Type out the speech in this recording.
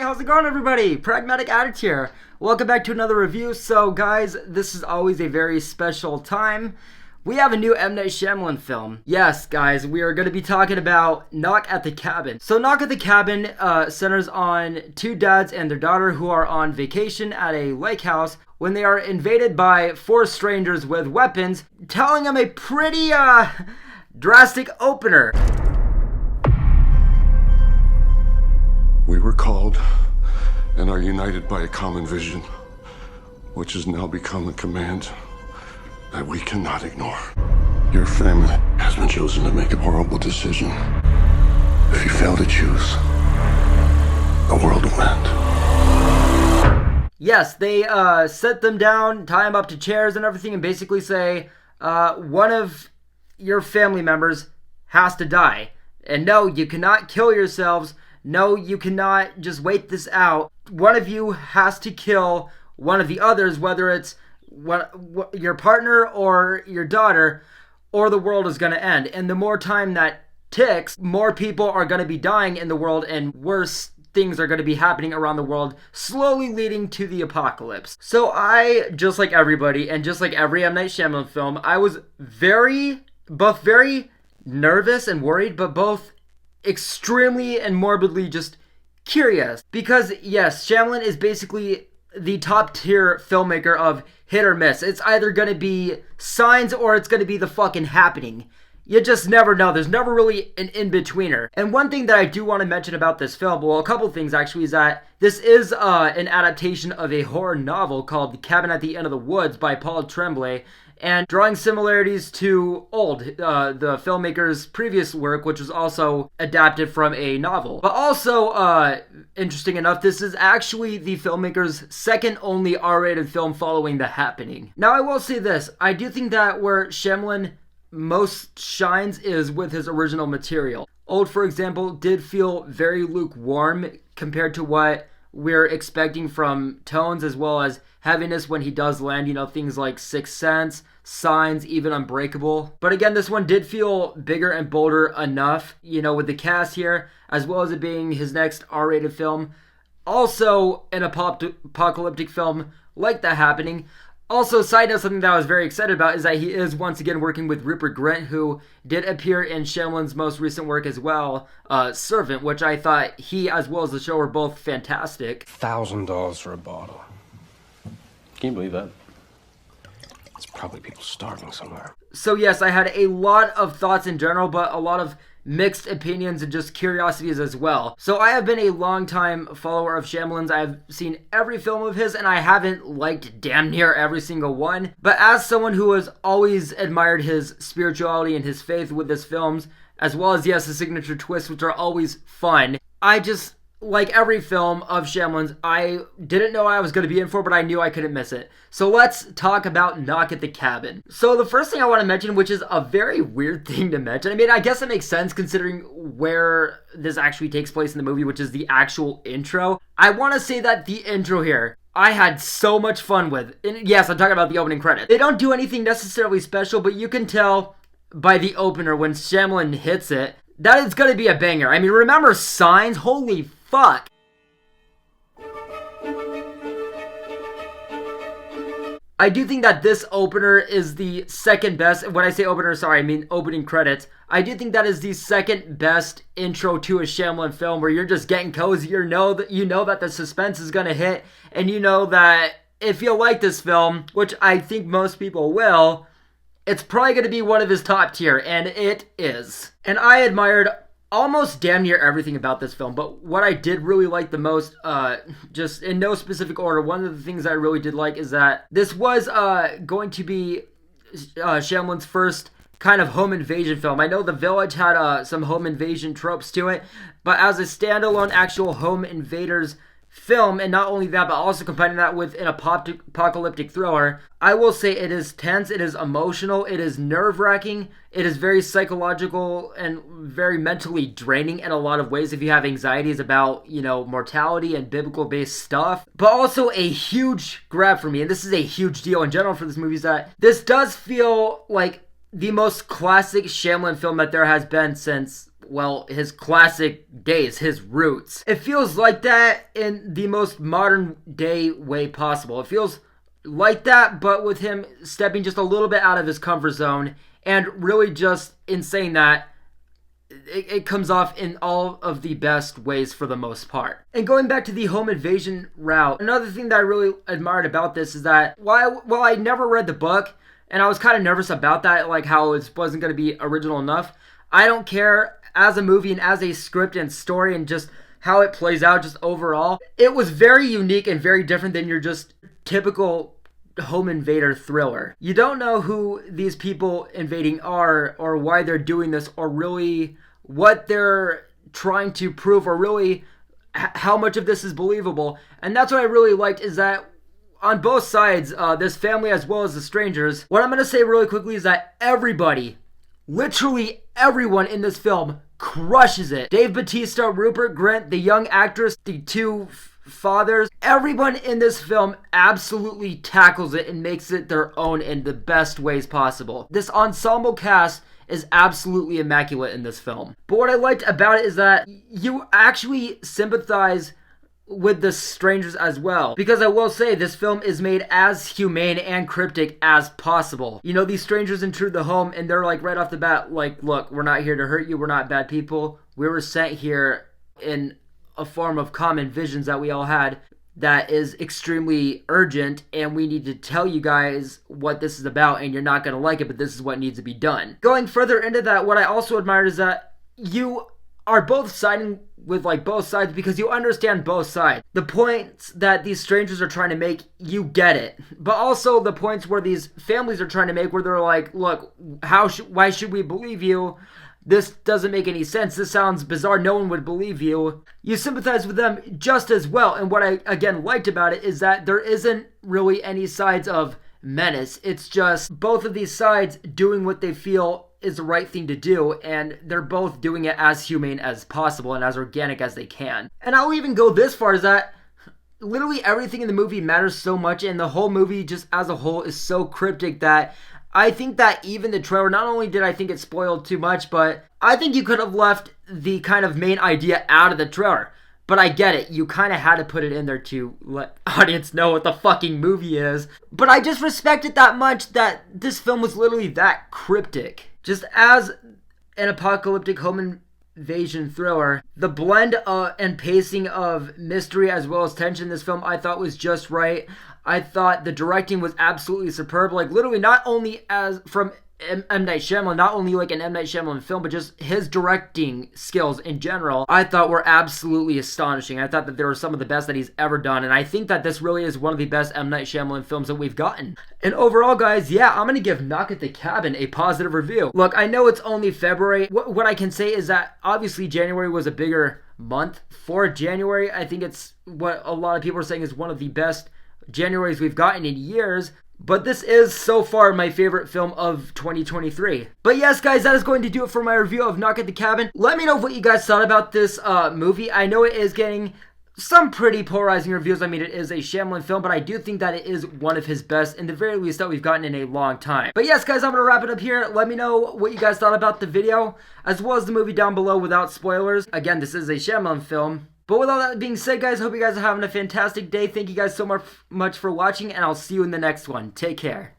How's it going, everybody? Pragmatic Addict here. Welcome back to another review. So guys, this is always a very special time. We have a new M. Night Shyamalan film. Yes, guys, we are going to be talking about Knock at the Cabin. So Knock at the Cabin centers on two dads and their daughter who are on vacation at a lake house when they are invaded by four strangers with weapons, telling them a pretty drastic opener. We were called and are united by a common vision, which has now become a command that we cannot ignore. Your family has been chosen to make a horrible decision. If you fail to choose, the world will end. Yes, they set them down, tie them up to chairs and everything, and basically say, one of your family members has to die. And no, you cannot kill yourselves. No, you cannot just wait this out. One of you has to kill one of the others, whether it's your partner or your daughter, or the world is going to end. And the more time that ticks, more people are going to be dying in the world and worse things are going to be happening around the world, slowly leading to the apocalypse. So I, just like everybody, and just like every M. Night Shyamalan film, I was both very nervous and worried, but both extremely and morbidly just curious. Because yes, Shyamalan is basically the top tier filmmaker of hit or miss. It's either going to be Signs or it's going to be The Fucking Happening. You just never know. There's never really an in-betweener. And one thing that I do want to mention about this film, well, a couple things actually, is that this is an adaptation of a horror novel called The Cabin at the End of the Woods by Paul Tremblay, and drawing similarities to Old, the filmmaker's previous work, which was also adapted from a novel. But also, interesting enough, this is actually the filmmaker's second only R-rated film following The Happening. Now, I will say this. I do think that where Shyamalan most shines is with his original material. Old, for example, did feel very lukewarm compared to what we're expecting from tones as well as heaviness when he does land, things like Sixth Sense, Signs, even Unbreakable. But again, this one did feel bigger and bolder enough, with the cast here, as well as it being his next R-rated film. Also, an apocalyptic film like The Happening. Also, side note, something that I was very excited about is that he is once again working with Rupert Grint, who did appear in Shyamalan's most recent work as well, Servant, which I thought he as well as the show were both fantastic. $1,000 for a bottle. Can you believe that? It's probably people starving somewhere. So yes, I had a lot of thoughts in general, but a lot of mixed opinions and just curiosities as well. So I have been a long-time follower of Shyamalan's. I've seen every film of his, and I haven't liked damn near every single one. But as someone who has always admired his spirituality and his faith with his films, as well as, yes, the signature twists, which are always fun, I just, like every film of Shyamalan's, I didn't know I was going to be in for, but I knew I couldn't miss it. So let's talk about Knock at the Cabin. So the first thing I want to mention, which is a very weird thing to mention, I guess it makes sense considering where this actually takes place in the movie, which is the actual intro. I want to say that the intro here, I had so much fun with. And yes, I'm talking about the opening credits. They don't do anything necessarily special, but you can tell by the opener when Shyamalan hits it, that it's going to be a banger. Remember Signs? Holy fuck. I do think that this opener is the second best. When I say opener, sorry, I mean opening credits. I do think that is the second best intro to a Shyamalan film where you're just getting cozy. You know that the suspense is going to hit, and you know that if you like this film, which I think most people will, it's probably going to be one of his top tier, and it is. And I admired almost damn near everything about this film, but what I did really like the most, just in no specific order, one of the things I really did like is that this was going to be Shyamalan's first kind of home invasion film. I know The Village had some home invasion tropes to it, but as a standalone actual home invaders film, and not only that, but also combining that with an apocalyptic thriller, I will say it is tense, it is emotional, it is nerve-wracking, it is very psychological and very mentally draining in a lot of ways if you have anxieties about, mortality and biblical-based stuff. But also a huge grab for me, and this is a huge deal in general for this movie, is that this does feel like the most classic Shyamalan film that there has been since well, his classic days, his roots. It feels like that in the most modern day way possible. It feels like that, but with him stepping just a little bit out of his comfort zone, and really just in saying that, it comes off in all of the best ways for the most part. And going back to the home invasion route, another thing that I really admired about this is that while I never read the book, and I was kind of nervous about that, like how it wasn't going to be original enough, I don't care. As a movie and as a script and story and just how it plays out just overall, it was very unique and very different than your just typical home invader thriller. You don't know who these people invading are, or why they're doing this, or really what they're trying to prove, or really how much of this is believable. And that's what I really liked, is that on both sides, this family as well as the strangers, what I'm going to say really quickly is that everybody, literally everyone in this film crushes it. Dave Bautista, Rupert Grint, the young actress, the two fathers, everyone in this film absolutely tackles it and makes it their own in the best ways possible. This ensemble cast is absolutely immaculate in this film. But what I liked about it is that you actually sympathize with the strangers as well. Because I will say, this film is made as humane and cryptic as possible. You know, these strangers intrude the home and they're like right off the bat, like, look, we're not here to hurt you, we're not bad people. We were sent here in a form of common visions that we all had that is extremely urgent, and we need to tell you guys what this is about, and you're not going to like it, but this is what needs to be done. Going further into that, what I also admired is that you are both siding with like both sides because you understand both sides. The points that these strangers are trying to make, you get it. But also the points where these families are trying to make, where they're like, look, why should we believe you? This doesn't make any sense. This sounds bizarre. No one would believe you. You sympathize with them just as well. And what I, again, liked about it is that there isn't really any sides of menace. It's just both of these sides doing what they feel is the right thing to do, and they're both doing it as humane as possible and as organic as they can. And I'll even go this far, as that literally everything in the movie matters so much, and the whole movie just as a whole is so cryptic that I think that even the trailer, not only did I think it spoiled too much, but I think you could have left the kind of main idea out of the trailer. But I get it, you kind of had to put it in there to let audience know what the fucking movie is. But I just respect it that much that this film was literally that cryptic. Just as an apocalyptic home invasion thriller, the blend and pacing of mystery as well as tension in this film I thought was just right. I thought the directing was absolutely superb. Like, literally not only as from M. Night Shyamalan, not only like an M. Night Shyamalan film, but just his directing skills in general, I thought were absolutely astonishing. I thought that they were some of the best that he's ever done, and I think that this really is one of the best M. Night Shyamalan films that we've gotten. And overall, guys, yeah, I'm gonna give Knock at the Cabin a positive review. Look, I know it's only February. What I can say is that obviously January was a bigger month. For January, I think it's what a lot of people are saying is one of the best Januaries we've gotten in years. But this is so far my favorite film of 2023. But yes, guys, that is going to do it for my review of Knock at the Cabin. Let me know what you guys thought about this movie. I know it is getting some pretty polarizing reviews. I mean, it is a Shyamalan film, but I do think that it is one of his best, in the very least, that we've gotten in a long time. But yes, guys, I'm going to wrap it up here. Let me know what you guys thought about the video, as well as the movie down below without spoilers. Again, this is a Shyamalan film. But with all that being said, guys, hope you guys are having a fantastic day. Thank you guys so much for watching, and I'll see you in the next one. Take care.